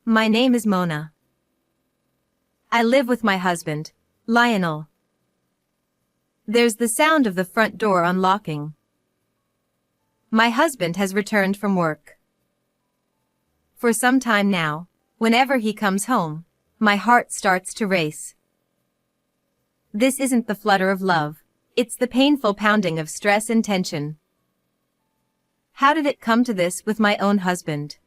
My name is Mona. I live with my husband, Lionel. There's the sound of the front door unlocking. My husband has returned from work. For some time now, whenever he comes home, my heart starts to race. This isn't the flutter of love, it's the painful pounding of stress and tension. How did it come to this with my own husband?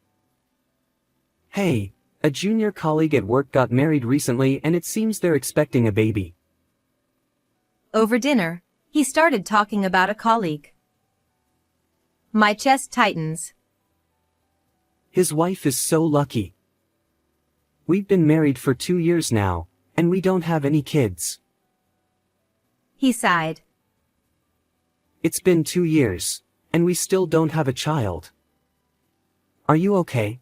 Hey, a junior colleague at work got married recently and it seems they're expecting a baby. Over dinner, he started talking about a colleague. My chest tightens. His wife is so lucky. We've been married for 2 years now, and we don't have any kids. He sighed. It's been 2 years, and we still don't have a child. Are you okay?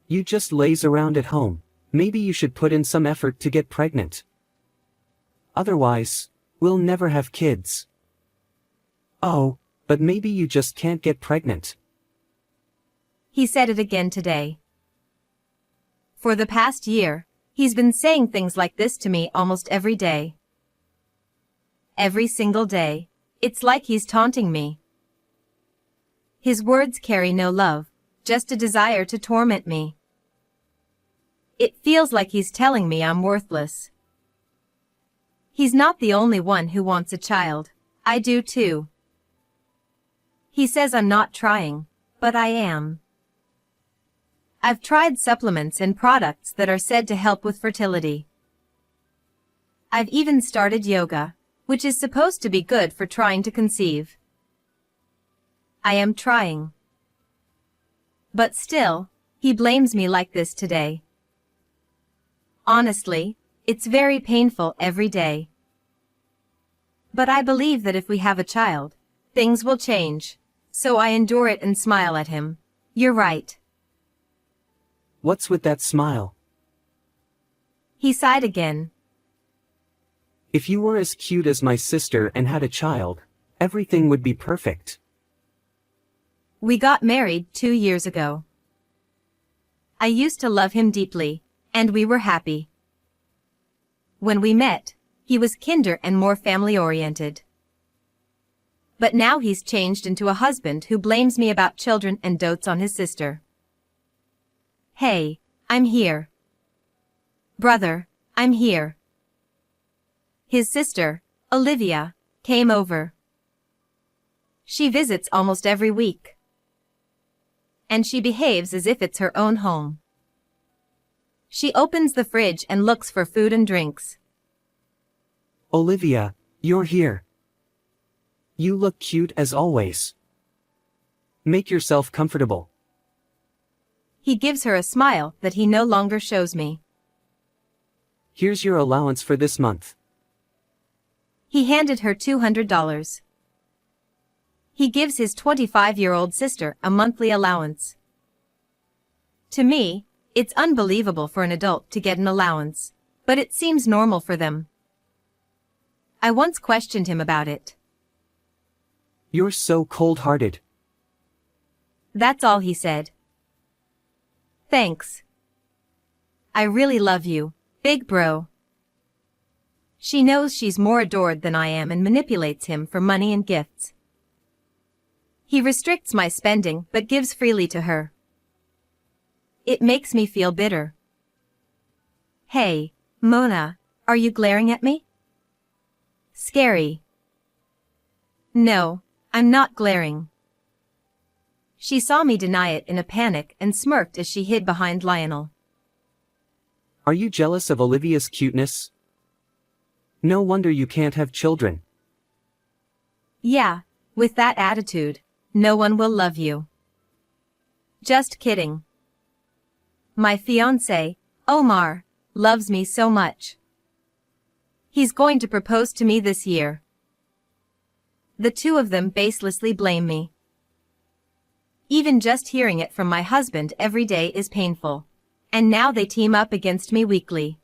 You just laze around at home. Maybe you should put in some effort to get pregnant. Otherwise, we'll never have kids. Oh, but maybe you just can't get pregnant. He said it again today. For the past year, he's been saying things like this to me almost every day. Every single day, it's like he's taunting me. His words carry no love, just a desire to torment me. It feels like he's telling me I'm worthless. He's not the only one who wants a child, I do too. He says I'm not trying, but I am. I've tried supplements and products that are said to help with fertility. I've even started yoga, which is supposed to be good for trying to conceive. I am trying. But still, he blames me like this today. Honestly, it's very painful every day. But I believe that if we have a child, things will change. So I endure it and smile at him. You're right. What's with that smile? He sighed again. If you were as cute as my sister and had a child, everything would be perfect. We got married 2 years ago. I used to love him deeply, and we were happy. When we met, he was kinder and more family-oriented. But now he's changed into a husband who blames me about children and dotes on his sister. Hey, I'm here. Brother, I'm here. His sister, Olivia, came over. She visits almost every week. And she behaves as if it's her own home. She opens the fridge and looks for food and drinks. Olivia, you're here. You look cute as always. Make yourself comfortable. He gives her a smile that he no longer shows me. Here's your allowance for this month. He handed her $200. He gives his 25-year-old sister a monthly allowance. To me, it's unbelievable for an adult to get an allowance, but it seems normal for them. I once questioned him about it. You're so cold-hearted. That's all he said. Thanks. I really love you, big bro. She knows she's more adored than I am and manipulates him for money and gifts. He restricts my spending but gives freely to her. It makes me feel bitter. Hey, Mona, are you glaring at me? Scary. No, I'm not glaring. She saw me deny it in a panic and smirked as she hid behind Lionel. Are you jealous of Olivia's cuteness? No wonder you can't have children. Yeah, with that attitude, no one will love you. Just kidding. My fiancé, Omar, loves me so much. He's going to propose to me this year. The two of them baselessly blame me. Even just hearing it from my husband every day is painful. And now they team up against me weekly.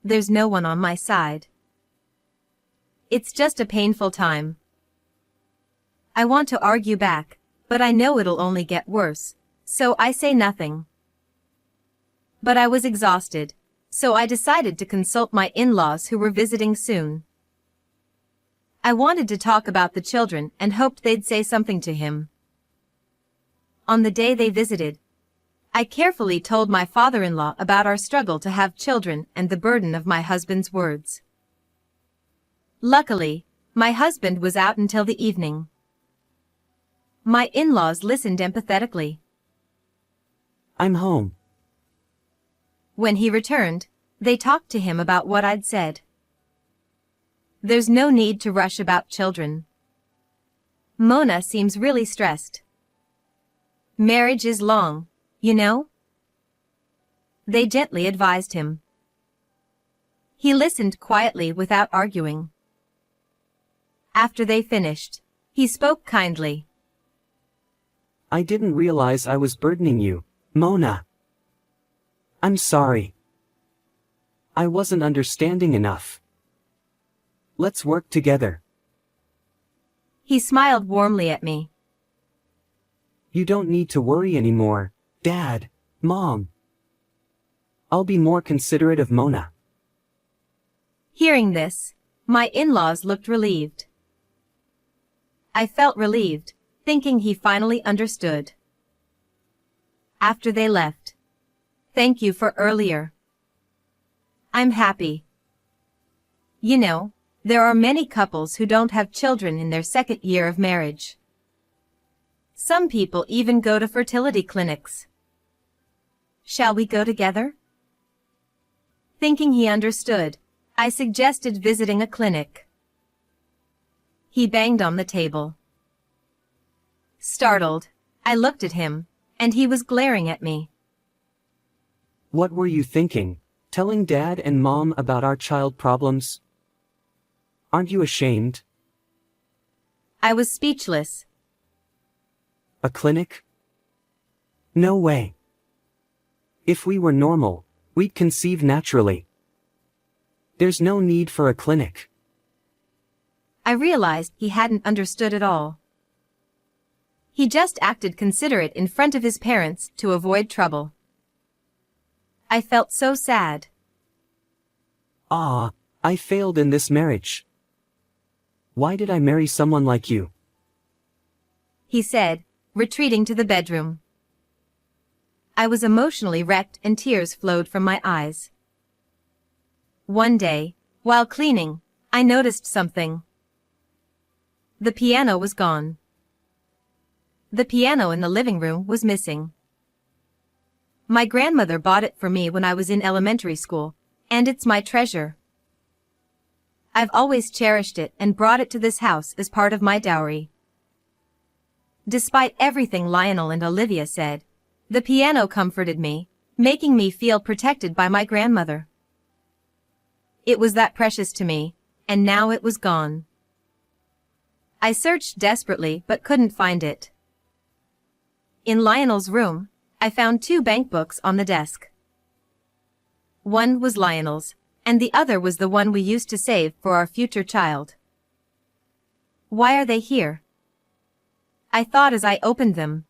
There's no one on my side. It's just a painful time. I want to argue back, but I know it'll only get worse, so I say nothing. But I was exhausted, so I decided to consult my in-laws who were visiting soon. I wanted to talk about the children and hoped they'd say something to him. On the day they visited, I carefully told my father-in-law about our struggle to have children and the burden of my husband's words. Luckily, my husband was out until the evening. My in-laws listened empathetically. I'm home. When he returned, they talked to him about what I'd said. There's no need to rush about children. Mona seems really stressed. Marriage is long, you know? They gently advised him. He listened quietly without arguing. After they finished, he spoke kindly. I didn't realize I was burdening you, Mona. I'm sorry. I wasn't understanding enough. Let's work together. He smiled warmly at me. You don't need to worry anymore, Dad, Mom. I'll be more considerate of Mona. Hearing this, my in-laws looked relieved. I felt relieved, thinking he finally understood. After they left, thank you for earlier. I'm happy. You know, there are many couples who don't have children in their second year of marriage. Some people even go to fertility clinics. Shall we go together? Thinking he understood, I suggested visiting a clinic. He banged on the table. Startled, I looked at him, and he was glaring at me. What were you thinking, telling Dad and Mom about our child problems? Aren't you ashamed? I was speechless. A clinic? No way. If we were normal, we'd conceive naturally. There's no need for a clinic. I realized he hadn't understood at all. He just acted considerate in front of his parents to avoid trouble. I felt so sad. Ah, I failed in this marriage. Why did I marry someone like you? He said, retreating to the bedroom. I was emotionally wrecked and tears flowed from my eyes. One day, while cleaning, I noticed something. The piano was gone. The piano in the living room was missing. My grandmother bought it for me when I was in elementary school, and it's my treasure. I've always cherished it and brought it to this house as part of my dowry. Despite everything Lionel and Olivia said, the piano comforted me, making me feel protected by my grandmother. It was that precious to me, and now it was gone. I searched desperately but couldn't find it. In Lionel's room, I found 2 bank books on the desk. One was Lionel's, and the other was the one we used to save for our future child. Why are they here? I thought as I opened them.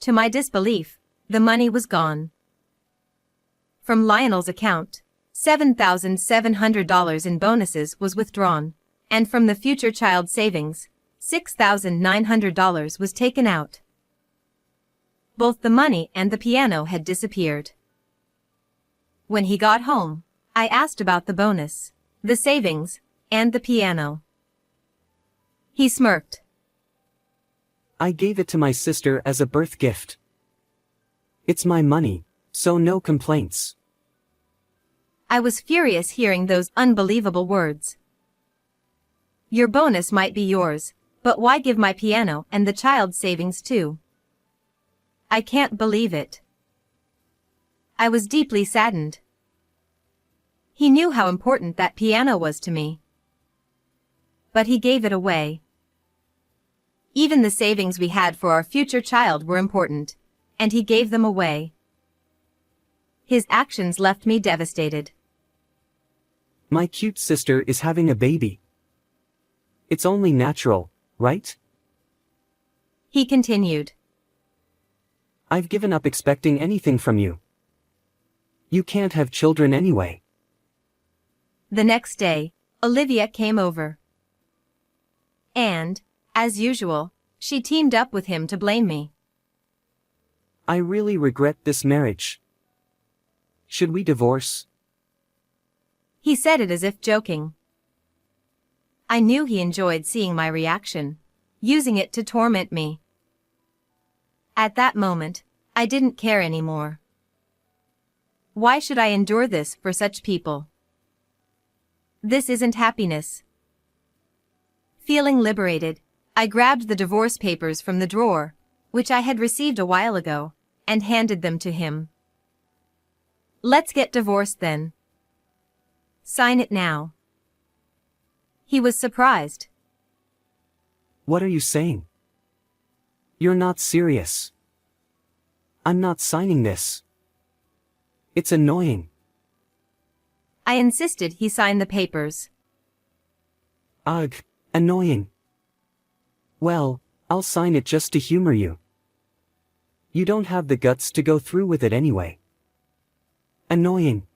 To my disbelief, the money was gone. From Lionel's account, $7,700 in bonuses was withdrawn, and from the future child savings, $6,900 was taken out. Both the money and the piano had disappeared. When he got home, I asked about the bonus, the savings, and the piano. He smirked. I gave it to my sister as a birth gift. It's my money, so no complaints. I was furious hearing those unbelievable words. Your bonus might be yours, but why give my piano and the child savings too? I can't believe it. I was deeply saddened. He knew how important that piano was to me. But he gave it away. Even the savings we had for our future child were important, and he gave them away. His actions left me devastated. My cute sister is having a baby. It's only natural, right? He continued. I've given up expecting anything from you. You can't have children anyway. The next day, Olivia came over. And, as usual, she teamed up with him to blame me. I really regret this marriage. Should we divorce? He said it as if joking. I knew he enjoyed seeing my reaction, using it to torment me. At that moment, I didn't care anymore. Why should I endure this for such people? This isn't happiness. Feeling liberated, I grabbed the divorce papers from the drawer, which I had received a while ago, and handed them to him. Let's get divorced then. Sign it now. He was surprised. What are you saying? You're not serious. I'm not signing this. It's annoying. I insisted he sign the papers. Ugh, annoying. Well, I'll sign it just to humor you. You don't have the guts to go through with it anyway. Annoying.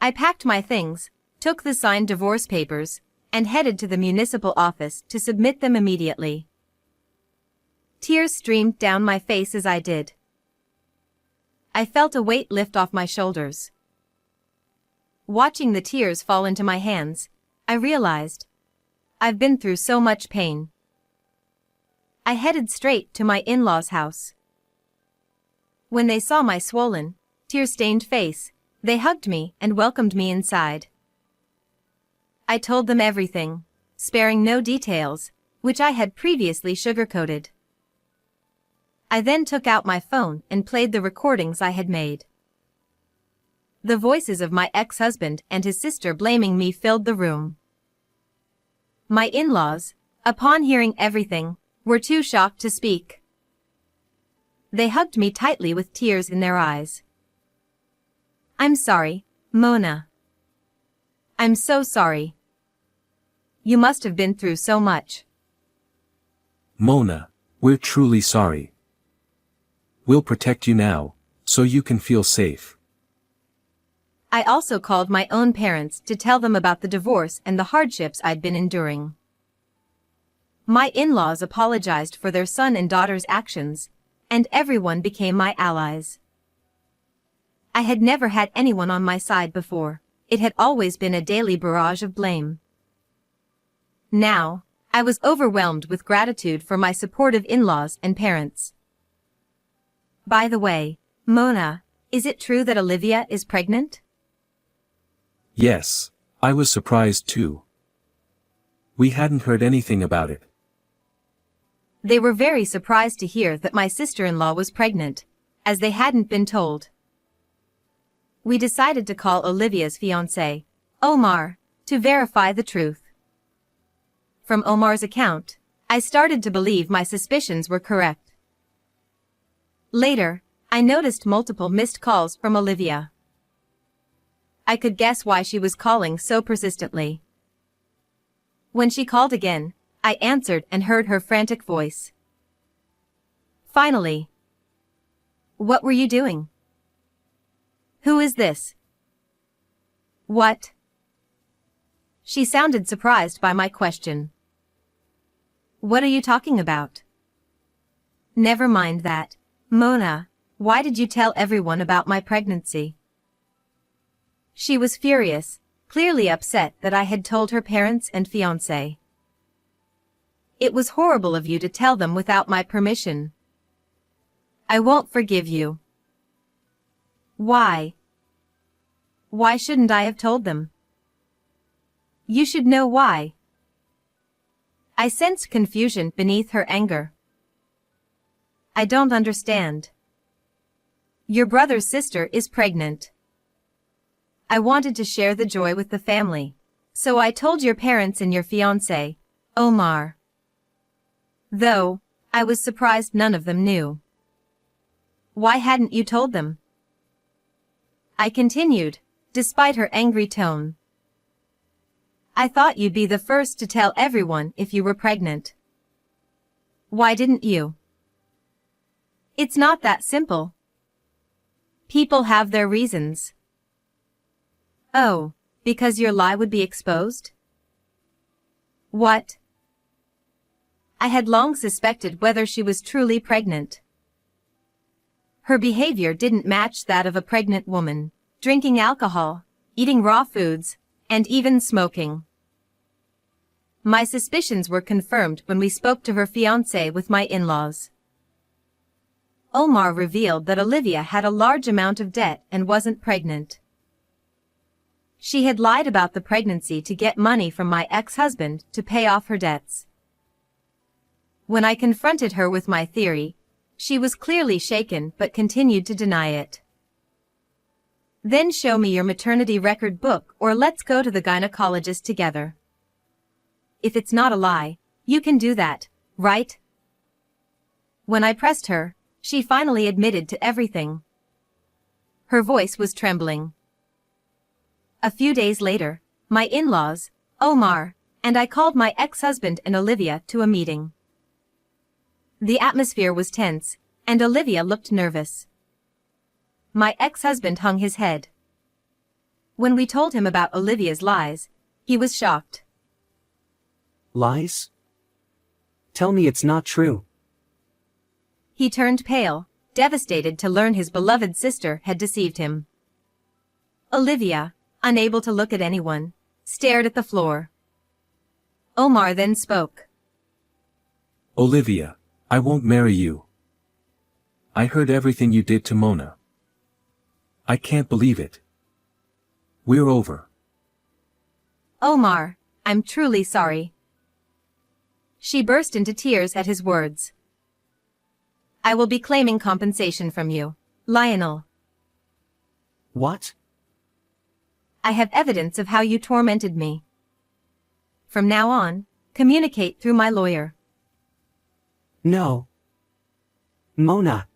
I packed my things, took the signed divorce papers, and headed to the municipal office to submit them immediately. Tears streamed down my face as I did. I felt a weight lift off my shoulders. Watching the tears fall into my hands, I realized I've been through so much pain. I headed straight to my in-laws' house. When they saw my swollen, tear-stained face, they hugged me and welcomed me inside. I told them everything, sparing no details, which I had previously sugarcoated. I then took out my phone and played the recordings I had made. The voices of my ex-husband and his sister blaming me filled the room. My in-laws, upon hearing everything, were too shocked to speak. They hugged me tightly with tears in their eyes. I'm sorry, Mona. I'm so sorry. You must have been through so much. Mona, we're truly sorry. We'll protect you now, so you can feel safe. I also called my own parents to tell them about the divorce and the hardships I'd been enduring. My in-laws apologized for their son and daughter's actions, and everyone became my allies. I had never had anyone on my side before. It had always been a daily barrage of blame. Now, I was overwhelmed with gratitude for my supportive in-laws and parents. By the way, Mona, is it true that Olivia is pregnant? Yes, I was surprised too. We hadn't heard anything about it. They were very surprised to hear that my sister-in-law was pregnant, as they hadn't been told. We decided to call Olivia's fiancé, Omar, to verify the truth. From Omar's account, I started to believe my suspicions were correct. Later, I noticed multiple missed calls from Olivia. I could guess why she was calling so persistently. When she called again, I answered and heard her frantic voice. Finally. What were you doing? Who is this? What? She sounded surprised by my question. What are you talking about? Never mind that. Mona, why did you tell everyone about my pregnancy? She was furious, clearly upset that I had told her parents and fiancé. It was horrible of you to tell them without my permission. I won't forgive you. Why? Why shouldn't I have told them? You should know why. I sensed confusion beneath her anger. I don't understand. Your brother's sister is pregnant. I wanted to share the joy with the family, so I told your parents and your fiancé, Omar. Though, I was surprised none of them knew. Why hadn't you told them? I continued, despite her angry tone. I thought you'd be the first to tell everyone if you were pregnant. Why didn't you? It's not that simple. People have their reasons. Oh, because your lie would be exposed? What? I had long suspected whether she was truly pregnant. Her behavior didn't match that of a pregnant woman, drinking alcohol, eating raw foods, and even smoking. My suspicions were confirmed when we spoke to her fiancé with my in-laws. Omar revealed that Olivia had a large amount of debt and wasn't pregnant. She had lied about the pregnancy to get money from my ex-husband to pay off her debts. When I confronted her with my theory, she was clearly shaken but continued to deny it. Then show me your maternity record book or let's go to the gynecologist together. If it's not a lie, you can do that, right? When I pressed her, she finally admitted to everything. Her voice was trembling. A few days later, my in-laws, Omar, and I called my ex-husband and Olivia to a meeting. The atmosphere was tense, and Olivia looked nervous. My ex-husband hung his head. When we told him about Olivia's lies, he was shocked. Lies? Tell me it's not true. He turned pale, devastated to learn his beloved sister had deceived him. Olivia, unable to look at anyone, stared at the floor. Omar then spoke. Olivia, I won't marry you. I heard everything you did to Mona. I can't believe it. We're over. Omar, I'm truly sorry. She burst into tears at his words. I will be claiming compensation from you, Lionel. What? I have evidence of how you tormented me. From now on, communicate through my lawyer. No. Mona.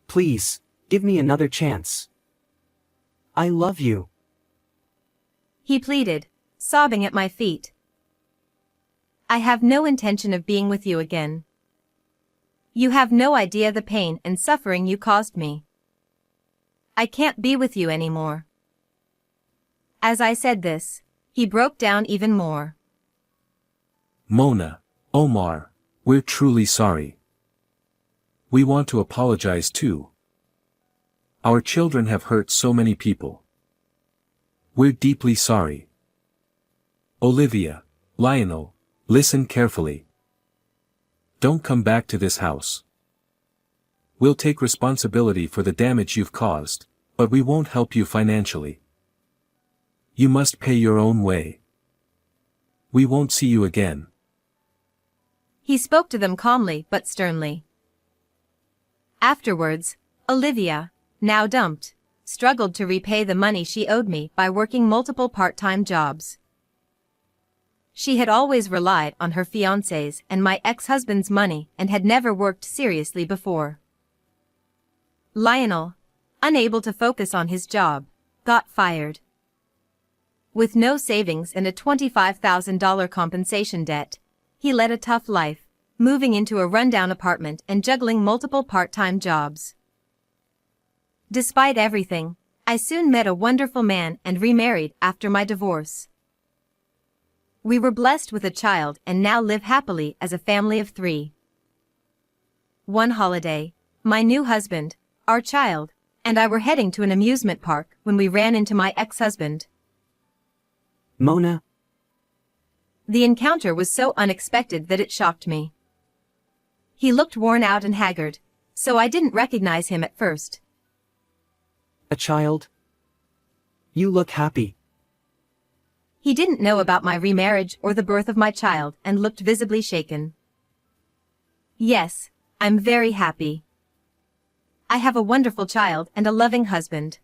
Please, give me another chance. I love you. He pleaded, sobbing at my feet. I have no intention of being with you again. You have no idea the pain and suffering you caused me. I can't be with you anymore. As I said this, he broke down even more. Mona, Omar, we're truly sorry. We want to apologize too. Our children have hurt so many people. We're deeply sorry. Olivia, Lionel, listen carefully. Don't come back to this house. We'll take responsibility for the damage you've caused, but we won't help you financially. You must pay your own way. We won't see you again. He spoke to them calmly but sternly. Afterwards, Olivia, now dumped, struggled to repay the money she owed me by working multiple part-time jobs. She had always relied on her fiancé's and my ex-husband's money and had never worked seriously before. Lionel, unable to focus on his job, got fired. With no savings and a $25,000 compensation debt, he led a tough life, moving into a rundown apartment and juggling multiple part-time jobs. Despite everything, I soon met a wonderful man and remarried after my divorce. We were blessed with a child and now live happily as a family of 3. One holiday, my new husband, our child, and I were heading to an amusement park when we ran into my ex-husband. Mona? The encounter was so unexpected that it shocked me. He looked worn out and haggard, so I didn't recognize him at first. A child? You look happy. He didn't know about my remarriage or the birth of my child and looked visibly shaken. Yes, I'm very happy. I have a wonderful child and a loving husband.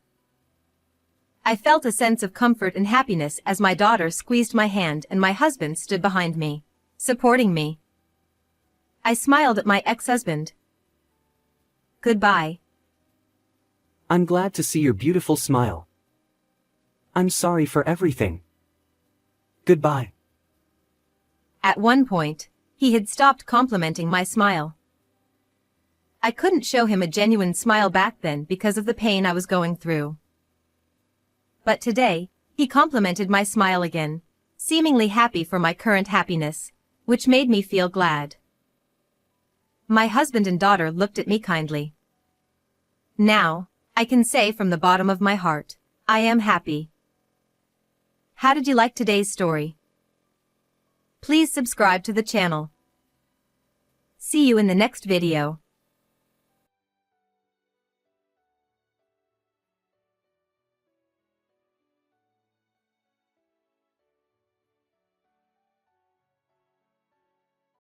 I felt a sense of comfort and happiness as my daughter squeezed my hand and my husband stood behind me, supporting me. I smiled at my ex-husband. Goodbye. I'm glad to see your beautiful smile. I'm sorry for everything. Goodbye. At one point, he had stopped complimenting my smile. I couldn't show him a genuine smile back then because of the pain I was going through. But today, he complimented my smile again, seemingly happy for my current happiness, which made me feel glad. My husband and daughter looked at me kindly. Now, I can say from the bottom of my heart, I am happy. How did you like today's story? Please subscribe to the channel. See you in the next video.